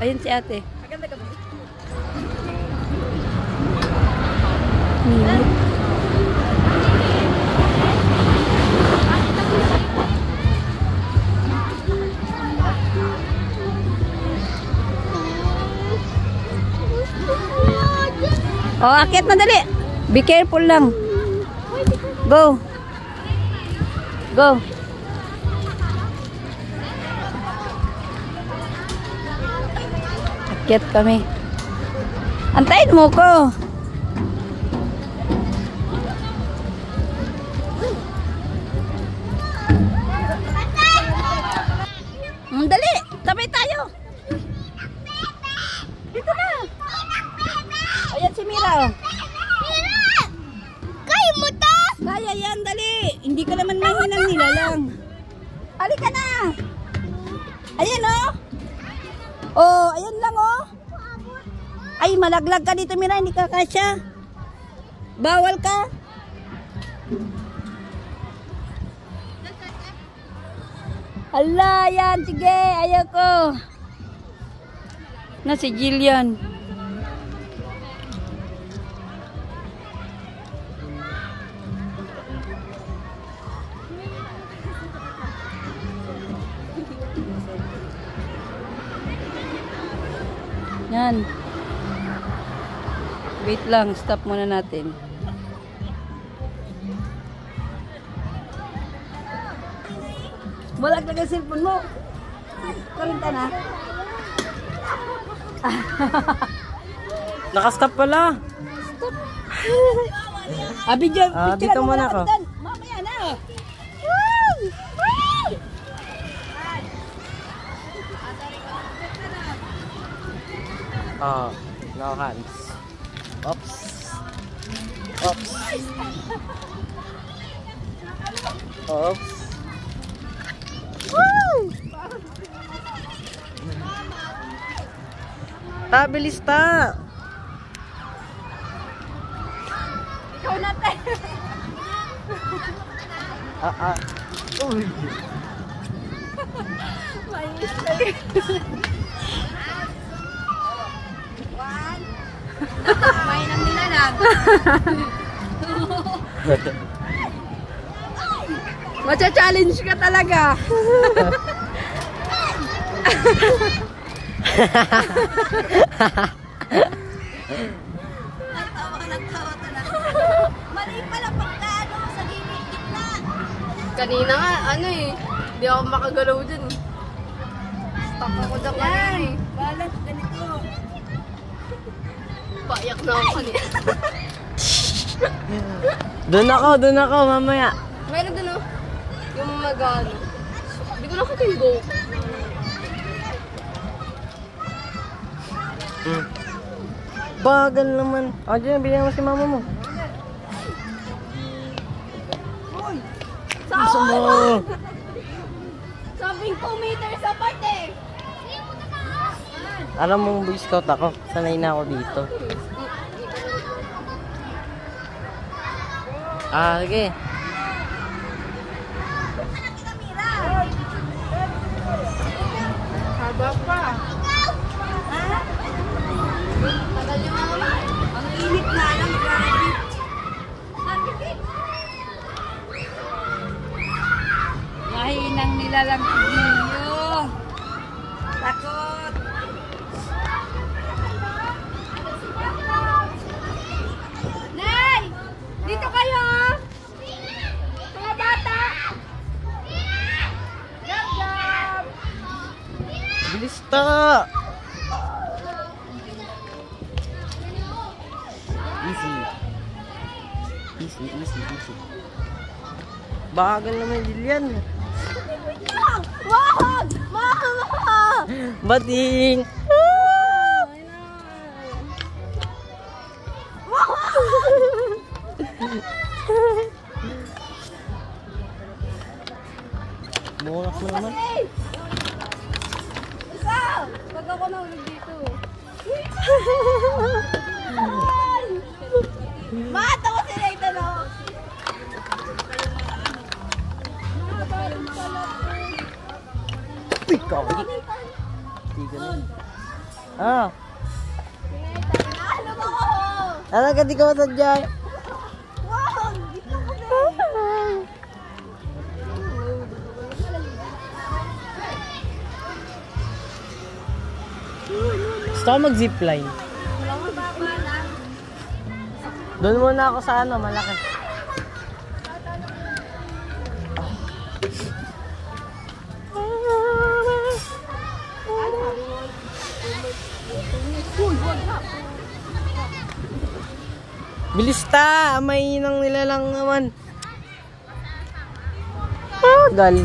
Ayun si ate. Maganda ka ba? Oh, akit na dali. Be careful lang. Go. Go. Akit kami. Antayin mo ko. Dali. Tabay tayo. Dito na. Ayan si Mira. Mira! Kaya mo to? Kaya yan, dali. Hindi ka naman mahinang nilalang. Halika na. Ayan oh. Oh, ayan lang oh. Ay, malaglag ka dito, Mira. Hindi ka kasya. Bawal ka. Hala, yan. Sige, ayaw ko. Na si Jillian. Yan. Wait lang, stop muna natin. Walag na cellphone mo. Karinta na. Nakastop pala. Stop. Video. Dito muna ako. Mamaya na. No hands. Oops. Oops. Oops. Woo! Bilis ta. Ikaw na tayo. Uy. Mainis tayo. Kumain ang nilalang. Macha-challenge ka talaga. Nagtawa ka na. Mali pala pagkaano sa gitna. Kanina nga, ano eh. Hindi ako makagalaw dyan. Stuck ako dyan kanina eh. Balance ganito. Payak na ako kanina. Doon ako, mamaya. Meron dun oh. Yung magano. Hindi ko nakita yung go. Bagal naman. Diyan, bilhin mo si mama mo. Gusto mo. Sabing 2 meters apart eh. Alam mo, Boy Scout ako. Sanay na ako dito. Sige. Haba pa. Tagal yung mama. Ang init na lang, grabe. Mahinang nilalang si Gilio. Takot. Nay! Dito kayo! Mga bata! Jump, jump! Bilis ta. Easy. Bagal naman, Jillian. Wag! Mama! Bating! Bukas mo naman. Isa! Pag ako nahulog dito. Matawa sila ito, no? Uy, kawin. Hindi ganun. Ah. Ano ka di ka matadya? Gusto ko mag-zipline. Doon muna ako sa ano, malaki. Bilis ta! May inang nilalang naman. Gal.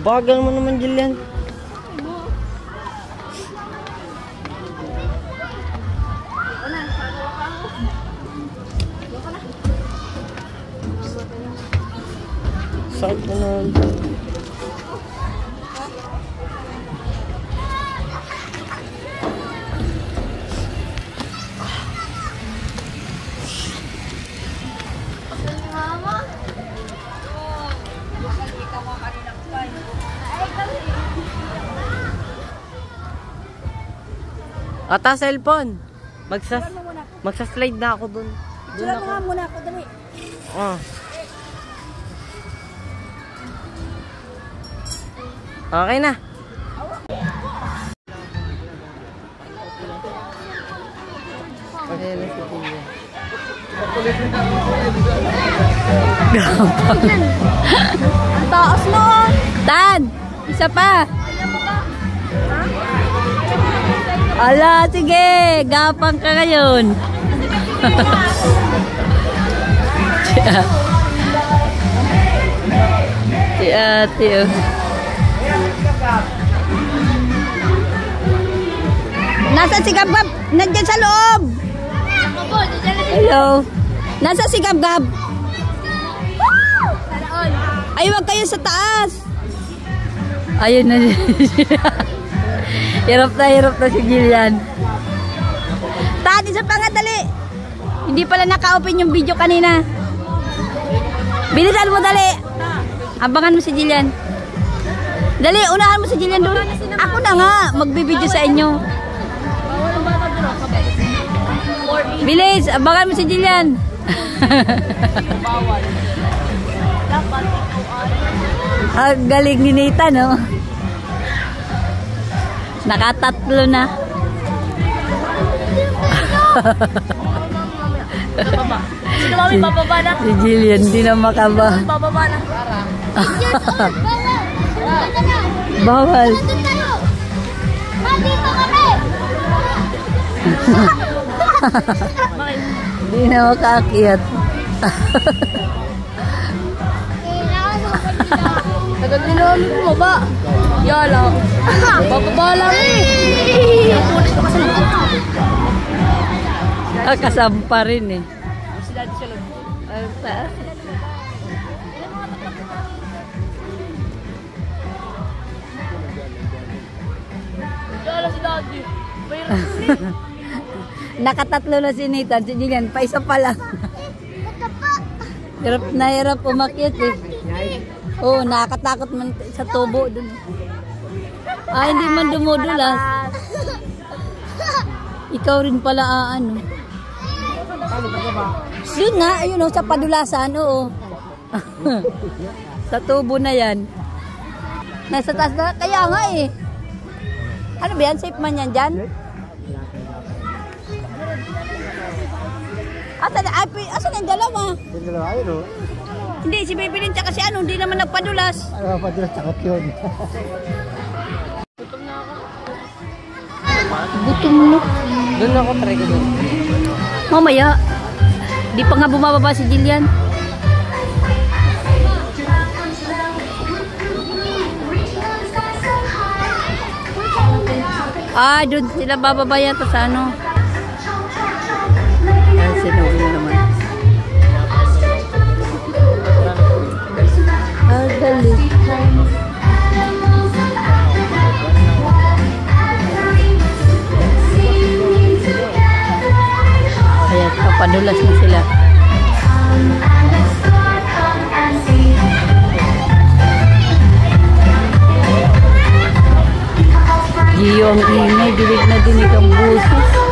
Bagal mo naman, Jillian. Sakit na nun. Ata cellphone. Magsa-slide na ako dun. Sila mo nga muna ako, dali. Okay na. Ang taas nun. Tan, isa pa. Ala, sige. Gapang ka ngayon. Si ate, oh. Nasa si Gab-Gab? Nandiyan sa loob. Hello. Nasa si Gab-Gab? Ay, wag kayo sa taas. Ayun na. Hirap na si Jillian. Tadi sa pangadali. Hindi pala naka-open yung video kanina. Bilisan mo, dali. Abangan mo si Jillian. Dali, unahan mo si Jillian doon. Ako na nga, magbibideo sa inyo. Bilis, abangan mo si Jillian. Ang galing ni Nita, no? Nakatatlo na. Sino mami bababa na? Si Jillian, di na makaba. Bababa na. Bawal. Mami pa kami. Di na makaakyat. Tagal din naman bumaba. Yala. Bababa lang eh. Kasampa rin eh. Sila di siya lang. Ang taas. Yala si Daddy. Nakatatlo na si Nathan. Si Jillian, pa isa pa lang. Hirap na hirap umakyat eh. Oo, nakakatakot man sa tubo dun. Ah, hindi man dumudulas. Ikaw rin pala ano. Yun nga, ayun o, sa padulasan, oo. Sa tubo na yan. Nasa taas na, kaya nga eh. Ano ba yan? Safe man yan dyan? Asan yung dalawa? Yung dalawa, ayun o. Hindi, si Bebelin tsaka si ano, hindi naman nagpadulas. Ano padulas, takot yun. Gutom na. Doon ako, try ko doon. Mamaya. Di pa nga bumababa si Jillian. Ah, doon sila bababa yata sa ano. Ay, sinuwi na naman. Ah, galit. Nadulas na sila. Gio ang ingay, dilig na dinig ang busos.